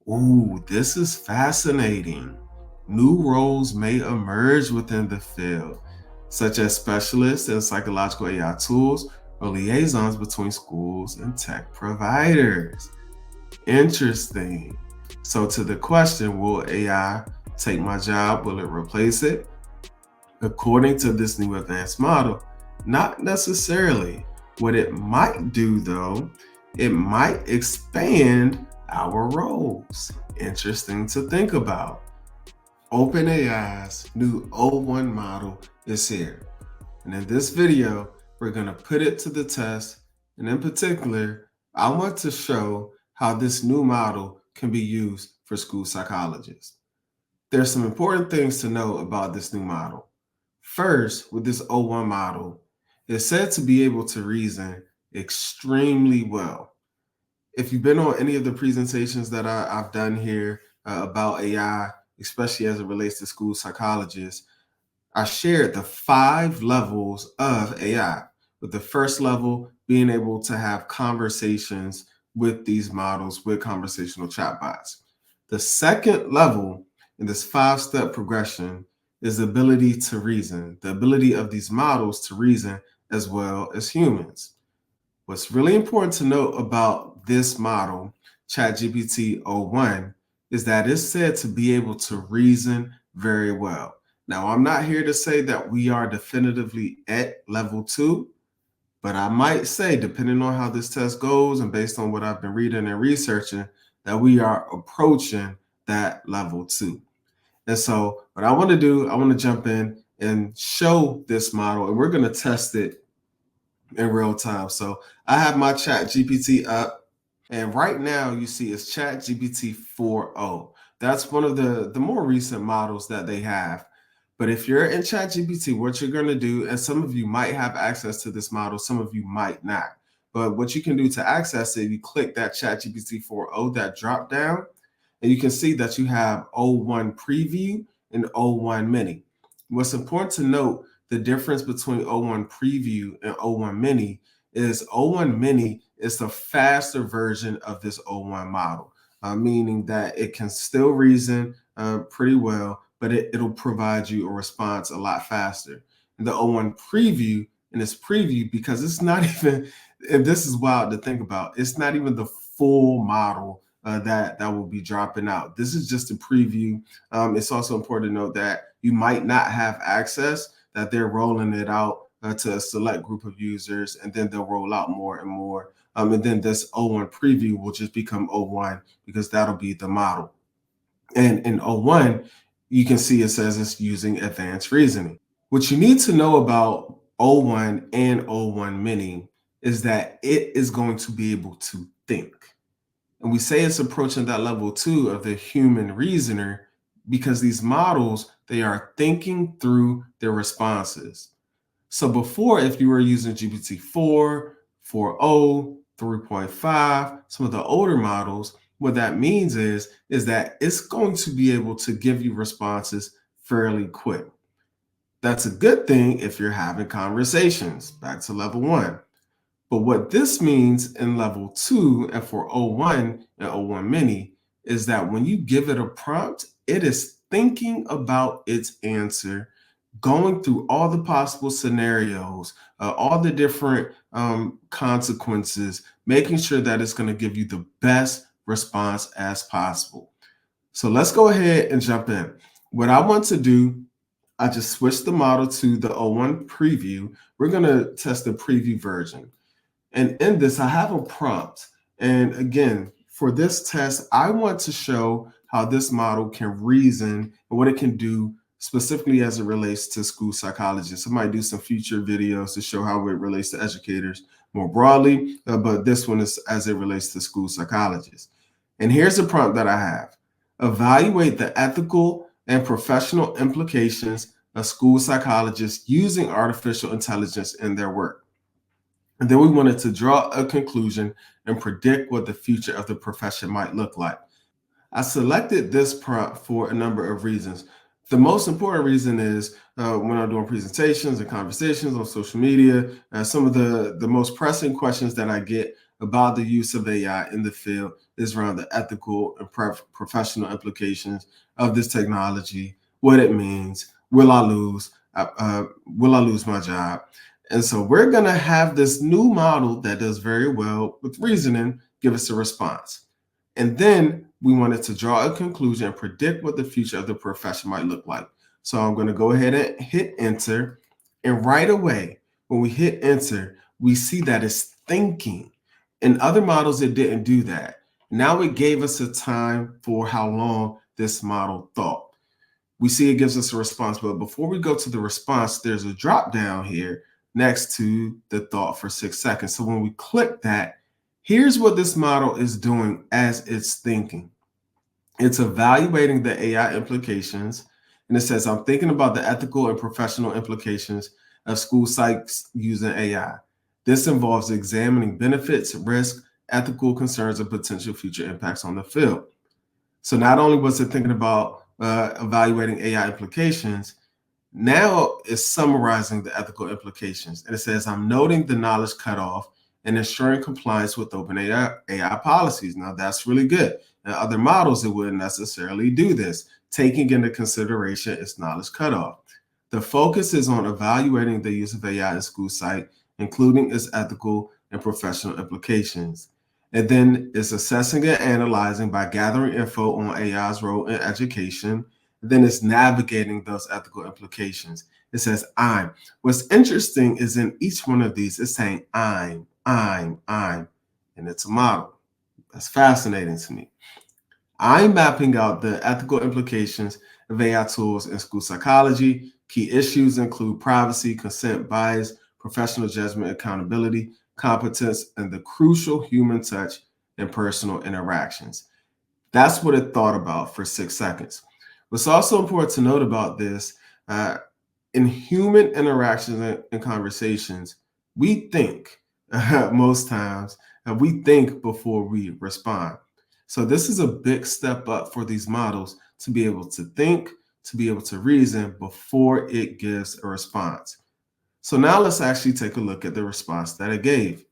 Ooh, this is fascinating. New roles may emerge within the field, such as specialists in psychological AI tools or liaisons between schools and tech providers. Interesting. So, to the question, will AI take my job? Will it replace it? According to this new advanced model, not necessarily. What it might do, though, it might expand our roles. Interesting to think about. OpenAI's new O1 model is here. And in this video, we're going to put it to the test. And in particular, I want to show how this new model can be used for school psychologists. There's some important things to know about this new model. First, with this O1 model, it's said to be able to reason extremely well. If you've been on any of the presentations that I've done here about AI, especially as it relates to school psychologists, I shared the 5 levels of AI, with the first level being able to have conversations with these models with conversational chatbots. The second level in this 5 step progression is the ability to reason, the ability of these models to reason as well as humans. What's really important to note about this model, ChatGPT o1, is that it's said to be able to reason very well. Now, I'm not here to say that we are definitively at level 2, but I might say, depending on how this test goes and based on what I've been reading and researching, that we are approaching that level 2. And so, what I want to do, I want to jump in and show this model, and we're going to test it in real time. So, I have my Chat GPT up, and right now you see it's Chat GPT 4.0. That's one of the more recent models that they have. But if you're in ChatGPT, what you're going to do, and some of you might have access to this model, some of you might not. But what you can do to access it, you click that ChatGPT 4.0, that drop down, and you can see that you have O1 Preview and O1 Mini. What's important to note, the difference between O1 Preview and O1 Mini is O1 Mini is the faster version of this O1 model, meaning that it can still reason pretty well, but it'll provide you a response a lot faster. And the O1 Preview, and this preview, because it's not even, and this is wild to think about, it's not even the full model that will be dropping out. This is just a preview. It's also important to note that you might not have access, that they're rolling it out to a select group of users, and then they'll roll out more and more. And then this O1 preview will just become O1 because that'll be the model. And in O1, you can see it says it's using advanced reasoning. What you need to know about O1 and O1 Mini is that it is going to be able to think. And we say it's approaching that level 2 of the human reasoner because these models, they are thinking through their responses. So before, if you were using GPT-4, 4.0, 3.5, some of the older models, what that means is that it's going to be able to give you responses fairly quick. That's a good thing if you're having conversations, back to level 1. But what this means in level 2 and for O1 and O1 Mini is that when you give it a prompt, it is thinking about its answer, going through all the possible scenarios, all the different consequences, making sure that it's going to give you the best response as possible. So let's go ahead and jump in. What I want to do, I just switched the model to the O1 preview. We're going to test the preview version. And in this, I have a prompt. And again, for this test, I want to show how this model can reason and what it can do specifically as it relates to school psychologists. I might do some future videos to show how it relates to educators more broadly, but this one is as it relates to school psychologists. And here's the prompt that I have. Evaluate the ethical and professional implications of school psychologists using artificial intelligence in their work. And then we wanted to draw a conclusion and predict what the future of the profession might look like. I selected this prompt for a number of reasons. The most important reason is when I'm doing presentations and conversations on social media, some of the most pressing questions that I get about the use of AI in the field is around the ethical and professional implications of this technology, what it means, will I lose my job? And so we're going to have this new model that does very well with reasoning give us a response. And then we wanted to draw a conclusion and predict what the future of the profession might look like. So I'm going to go ahead and hit enter. And right away, when we hit enter, we see that it's thinking. In other models, it didn't do that. Now it gave us a time for how long this model thought. We see it gives us a response, but before we go to the response, there's a drop down here next to the thought for 6 seconds. So when we click that, here's what this model is doing as it's thinking. It's evaluating the AI implications, and it says, I'm thinking about the ethical and professional implications of school sites using AI. This involves examining benefits, risk, ethical concerns, and potential future impacts on the field. So not only was it thinking about evaluating AI implications, now it's summarizing the ethical implications. And it says, I'm noting the knowledge cutoff and ensuring compliance with OpenAI AI policies. Now, that's really good. Now, other models, it wouldn't necessarily do this, taking into consideration its knowledge cutoff. The focus is on evaluating the use of AI in school site, including its ethical and professional implications. And then it's assessing and analyzing by gathering info on AI's role in education. Then it's navigating those ethical implications. It says I'm. What's interesting is in each one of these, it's saying I'm, and it's a model. That's fascinating to me. I'm mapping out the ethical implications of AI tools in school psychology. Key issues include privacy, consent, bias, professional judgment, accountability, competence, and the crucial human touch and personal interactions. That's what it thought about for 6 seconds. What's also important to note about this, in human interactions and conversations, we think most times, we think before we respond. So this is a big step up for these models to be able to think, to be able to reason before it gives a response. So now let's actually take a look at the response that it gave.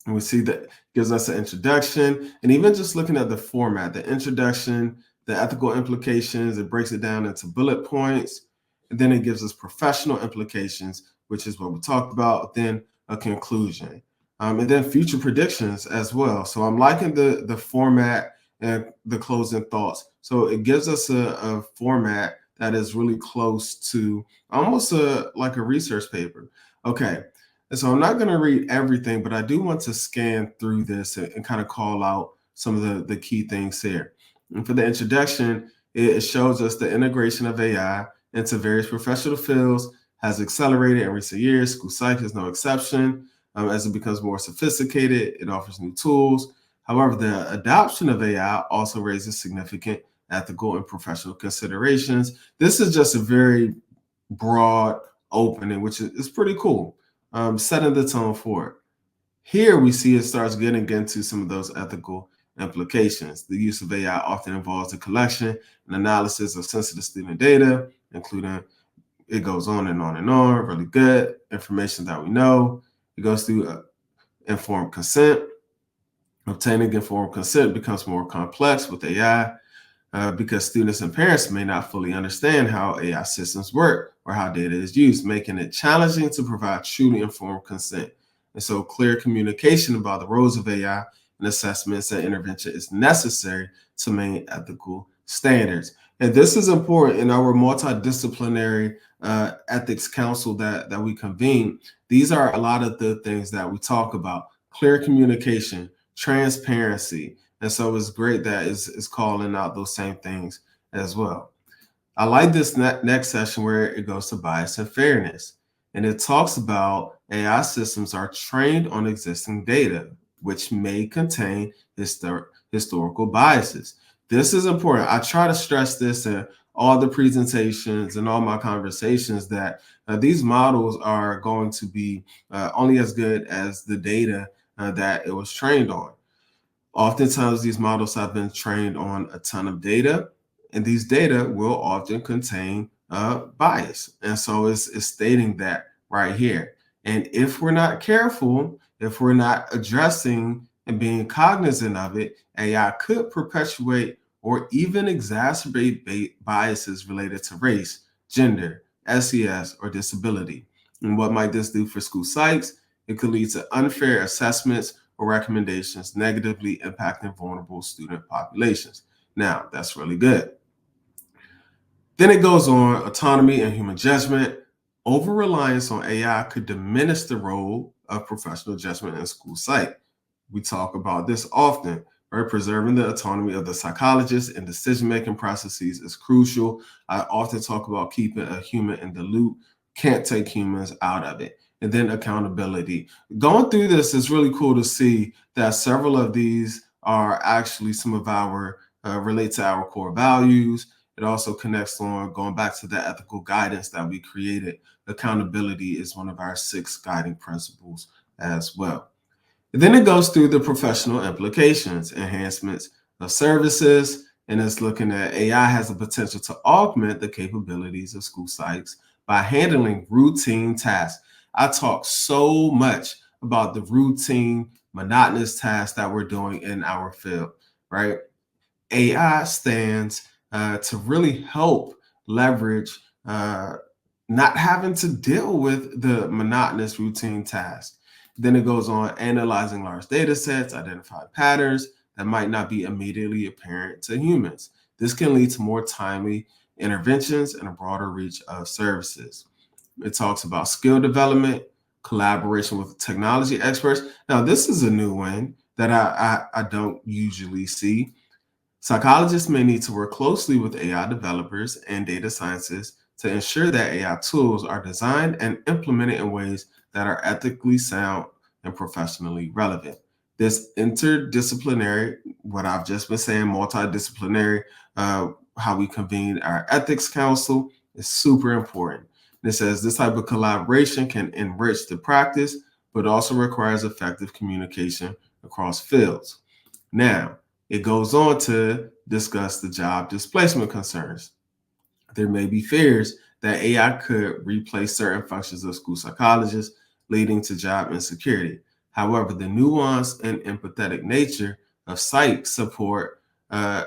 And we see that it gives us an introduction, and even just looking at the format, the introduction, the ethical implications, it breaks it down into bullet points. And then it gives us professional implications, which is what we talked about, then a conclusion. And then future predictions as well. So I'm liking the format and the closing thoughts. So it gives us a format that is really close to almost like a research paper. Okay, and so I'm not going to read everything, but I do want to scan through this and kind of call out some of the key things here. And for the introduction, it shows us the integration of AI into various professional fields has accelerated in recent years. School psych is no exception. As it becomes more sophisticated, it offers new tools. However, the adoption of AI also raises significant ethical and professional considerations. This is just a very broad opening, which is pretty cool, setting the tone for it. Here we see it starts getting into some of those ethical implications. The use of AI often involves the collection and analysis of sensitive student data, including it goes on and on and on, really good information that we know. It goes through informed consent. Obtaining informed consent becomes more complex with AI because students and parents may not fully understand how AI systems work or how data is used, making it challenging to provide truly informed consent. And so clear communication about the roles of AI and assessments and intervention is necessary to maintain ethical standards. And this is important in our multidisciplinary ethics council that we convene. These are a lot of the things that we talk about: clear communication, transparency. And so it's great that it's calling out those same things as well. I like this next session where it goes to bias and fairness. And it talks about AI systems are trained on existing data, which may contain historical biases. This is important. I try to stress this in all the presentations and all my conversations that these models are going to be only as good as the data that it was trained on. Oftentimes, these models have been trained on a ton of data, and these data will often contain bias. And so it's stating that right here. And if we're not careful, If we're not addressing and being cognizant of it, AI could perpetuate or even exacerbate biases related to race, gender, SES, or disability. And what might this do for school sites? It could lead to unfair assessments or recommendations, negatively impacting vulnerable student populations. Now, that's really good. Then it goes on autonomy and human judgment. Over reliance on AI could diminish the role of professional judgment in a school site. We talk about this often, right? Preserving the autonomy of the psychologists and decision making processes is crucial. I often talk about keeping a human in the loop, can't take humans out of it. And then accountability. Going through this is really cool to see that several of these are actually some of our relate to our core values. It also connects on going back to the ethical guidance that we created. Accountability is one of our 6 guiding principles as well. And then it goes through the professional implications, enhancements of services, and it's looking at AI has the potential to augment the capabilities of school sites by handling routine tasks. I talk so much about the routine, monotonous tasks that we're doing in our field, right? AI stands to really help leverage not having to deal with the monotonous routine tasks. Then it goes on analyzing large data sets, identifying patterns that might not be immediately apparent to humans. This can lead to more timely interventions and a broader reach of services. It talks about skill development, collaboration with technology experts. Now, this is a new one that I don't usually see. Psychologists may need to work closely with AI developers and data scientists to ensure that AI tools are designed and implemented in ways that are ethically sound and professionally relevant. This interdisciplinary, what I've just been saying, multidisciplinary, how we convene our ethics council is super important. And it says this type of collaboration can enrich the practice, but also requires effective communication across fields. Now, it goes on to discuss the job displacement concerns. There may be fears that AI could replace certain functions of school psychologists, leading to job insecurity. However, the nuanced and empathetic nature of psych support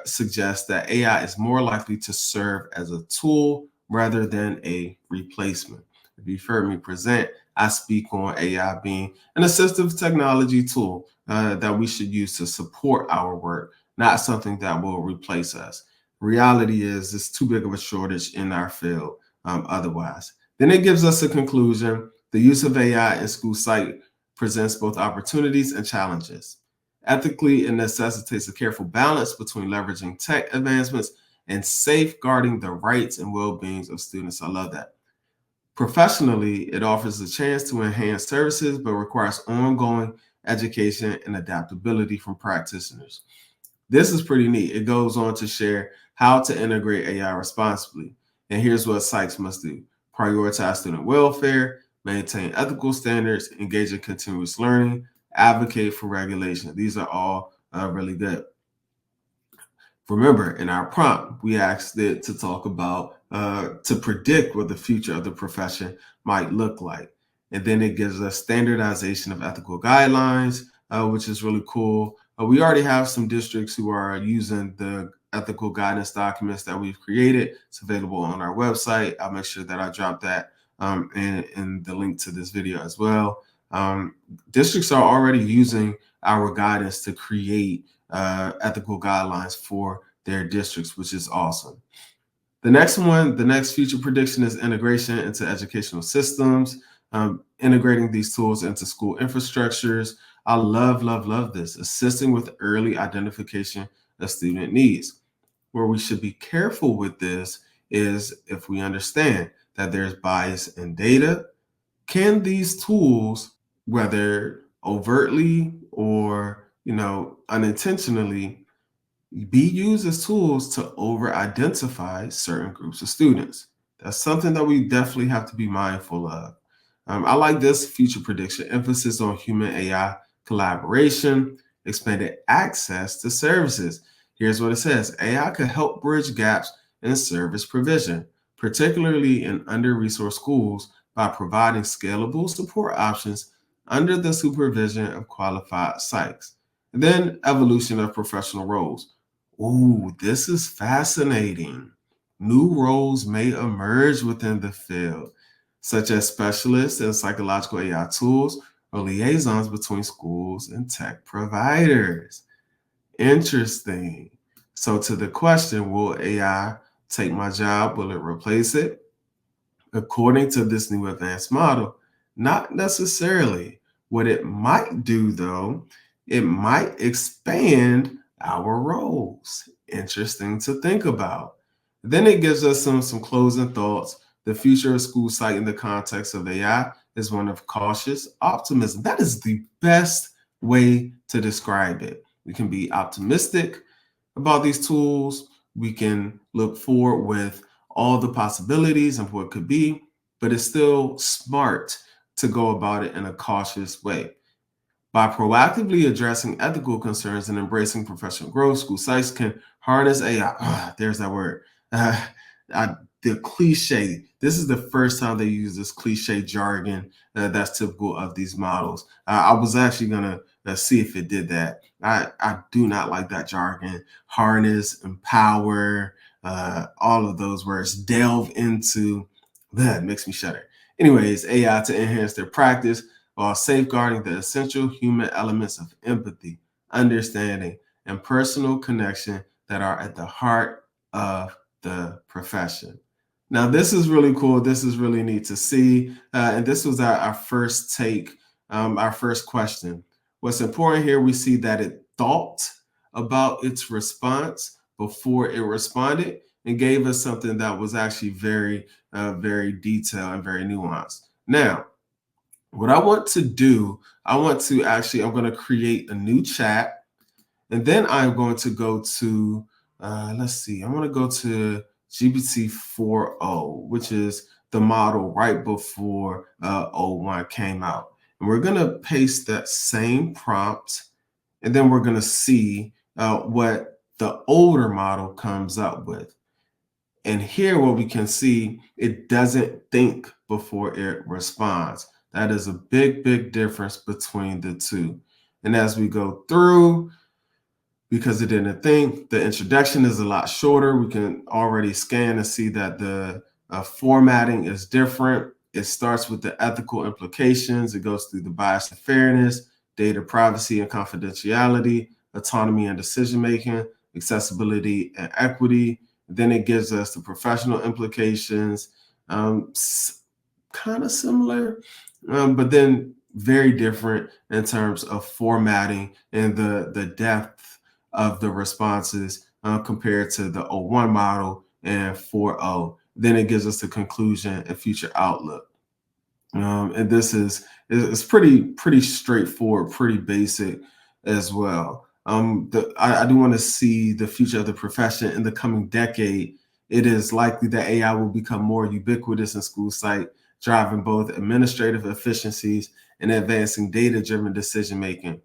suggests that AI is more likely to serve as a tool rather than a replacement. If you've heard me present, I speak on AI being an assistive technology tool that we should use to support our work, not something that will replace us. Reality is, it's too big of a shortage in our field otherwise. Then it gives us a conclusion. The use of AI in school site presents both opportunities and challenges. Ethically, it necessitates a careful balance between leveraging tech advancements and safeguarding the rights and well-being of students. I love that. Professionally, it offers a chance to enhance services, but requires ongoing education and adaptability from practitioners. This is pretty neat. It goes on to share how to integrate AI responsibly. And here's what sites must do: prioritize student welfare, maintain ethical standards, engage in continuous learning, advocate for regulation. These are all really good. Remember, in our prompt, we asked it to talk about, to predict what the future of the profession might look like. And then it gives us standardization of ethical guidelines, which is really cool. We already have some districts who are using the ethical guidance documents that we've created. It's available on our website. I'll make sure that I drop that in the link to this video as well. Districts are already using our guidance to create ethical guidelines for their districts, which is awesome. The next future prediction is integration into educational systems, integrating these tools into school infrastructures. I love this. Assisting with early identification of student needs. Where we should be careful with this is if we understand that there's bias in data, can these tools, whether overtly or unintentionally, be used as tools to over-identify certain groups of students? That's something that we definitely have to be mindful of. I like this future prediction: emphasis on human AI collaboration, expanded access to services. Here's what it says: AI could help bridge gaps in service provision, particularly in under-resourced schools, by providing scalable support options under the supervision of qualified psychs. And then evolution of professional roles. Ooh, this is fascinating. New roles may emerge within the field, such as specialists in psychological AI tools or liaisons between schools and tech providers. Interesting. So, to the question, will AI take my job? Will it replace it? According to this new advanced model, not necessarily. What it might do, though, it might expand our roles. Interesting to think about. Then it gives us some closing thoughts. The future of school site in the context of AI is one of cautious optimism. That is the best way to describe it. We can be optimistic about these tools. We can look forward with all the possibilities of what could be, but it's still smart to go about it in a cautious way. By proactively addressing ethical concerns and embracing professional growth, school sites can harness AI. There's that word. Uh, the cliche. This is the first time they use this cliche jargon that's typical of these models. I was actually going to see if it did that. I do not like that jargon. Harness, empower, all of those words. Delve into. That makes me shudder. Anyways, AI to enhance their practice while safeguarding the essential human elements of empathy, understanding, and personal connection that are at the heart of the profession. Now, this is really cool. This is really neat to see. And this was our first take, our first question. What's important here, we see that it thought about its response before it responded and gave us something that was actually very detailed and very nuanced. Now, what I want to do, I'm going to create a new chat, and then I'm going to go to, let's see, I'm going to go to GPT 4.0, which is the model right before O1 came out. And we're going to paste that same prompt, and then we're going to see what the older model comes up with. And here, what we can see, it doesn't think before it responds. That is a big difference between the two. And as we go through, because it didn't think, the introduction is a lot shorter. We can already scan and see that the formatting is different. It starts with the ethical implications. It goes through the bias and fairness, data privacy and confidentiality, autonomy and decision-making, accessibility and equity. Then it gives us the professional implications, kind of similar, but then very different in terms of formatting and the depth of the responses compared to the O1 model and 4.0. Then it gives us the conclusion and future outlook. And this is pretty straightforward, pretty basic as well. I do want to see the future of the profession in the coming decade. It is likely that AI will become more ubiquitous in school site, driving both administrative efficiencies and advancing data-driven decision-making.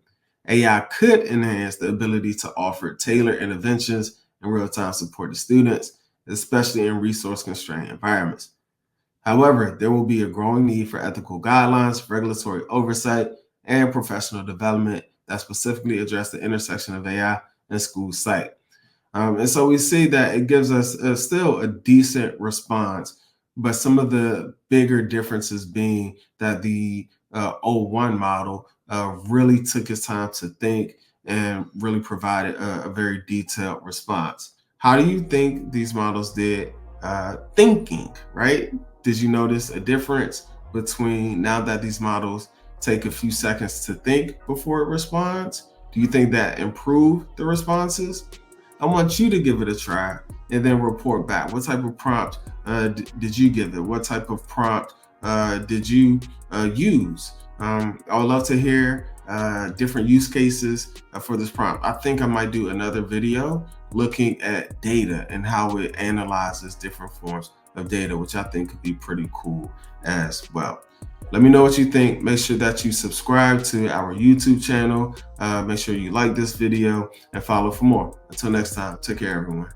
AI could enhance the ability to offer tailored interventions and real-time support to students, especially in resource-constrained environments. However, there will be a growing need for ethical guidelines, regulatory oversight, and professional development that specifically address the intersection of AI and school site. And so we see that it gives us still a decent response, but some of the bigger differences being that the O1 model really took its time to think and really provided a very detailed response. How do you think these models did thinking, right? Did you notice a difference between now that these models take a few seconds to think before it responds? Do you think that improved the responses? I want you to give it a try and then report back. What type of prompt did you give it? What type of prompt did you use? I would love to hear different use cases for this prompt. I think I might do another video looking at data and how it analyzes different forms of data, which I think could be pretty cool as well. Let me know what you think. Make sure that you subscribe to our YouTube channel. Make sure you like this video and follow for more. Until next time, take care, everyone.